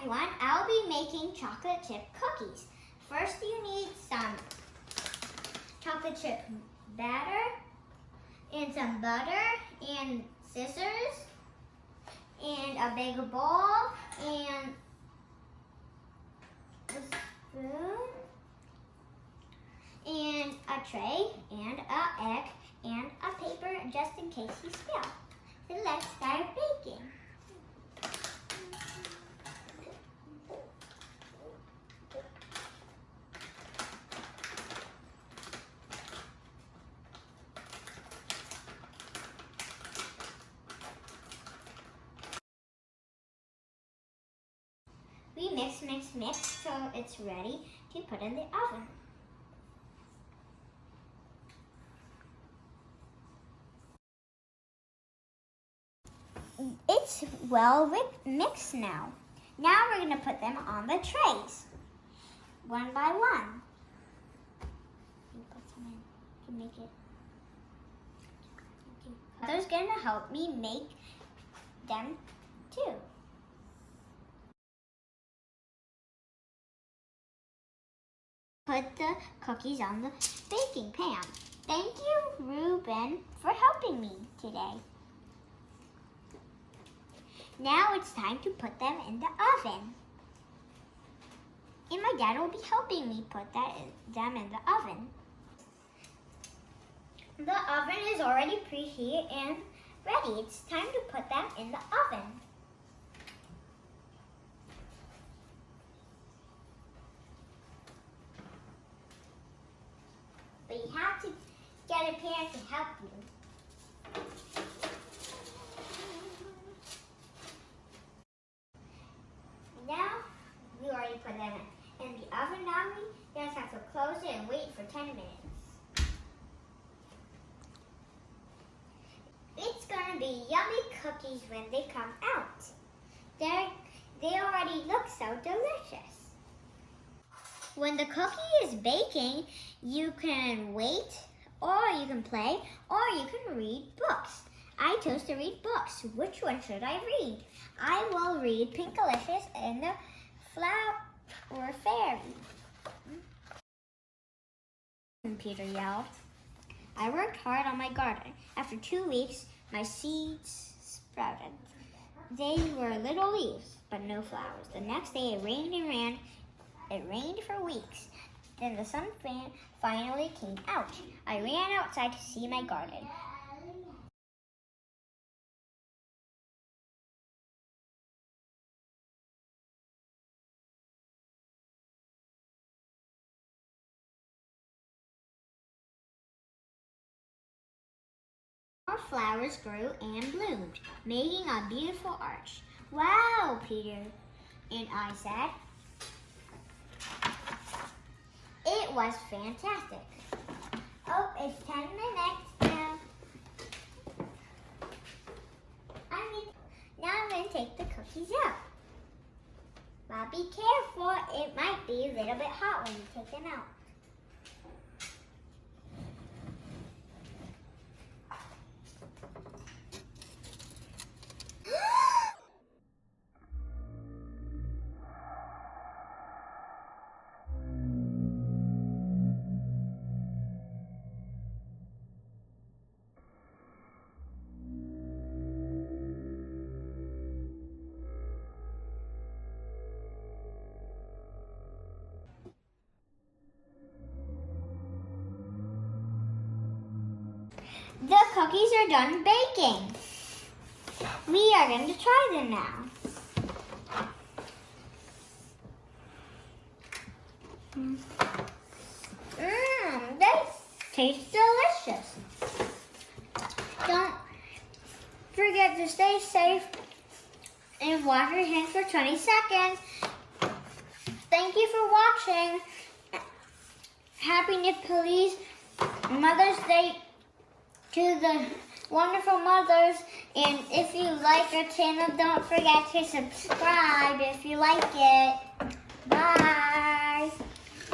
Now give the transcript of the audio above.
step one, I'll be making chocolate chip cookies. First, you need some chocolate chip batter and some butter and scissors and a big bowl and a spoon and a tray and an egg and a paper just in case you spill. So let's start baking. We mix so it's ready to put in the oven. It's well mixed now. Now we're going to put them on the trays, one by one. Put some in to make it. Mother's going to help me make them too. Put the cookies on the baking pan. Thank you, Ruben, for helping me today. Now it's time to put them in the oven. And my dad will be helping me put them in the oven. The oven is already preheated and ready. It's time to put them in the oven. But you have to get a parent to help you. Now, we already put them in the oven. Now we just have to close it and wait for 10 minutes. It's going to be yummy cookies when they come out. They already look so delicious. When the cookie is baking, you can wait, or you can play, or you can read books. I chose to read books. Which one should I read? I will read Pinkalicious and the Flower Fairy. Peter yelled. I worked hard on my garden. After 2 weeks, my seeds sprouted. They were little leaves, but no flowers. The next day it rained and ran. It rained for weeks. Then the sun finally came out. I ran outside to see my garden. More flowers grew and bloomed, making a beautiful arch. Wow, Peter and I said. It was fantastic. Oh, it's 10 minutes now. Now I'm going to take the cookies out. But be careful, it might be a little bit hot when you take them out. The cookies are done baking. We are going to try them now. They taste delicious. Don't forget to stay safe and wash your hands for 20 seconds. Thank you for watching. Happy Nepalese Mother's Day to the wonderful mothers, and if you like our channel, don't forget to subscribe if you like it. Bye!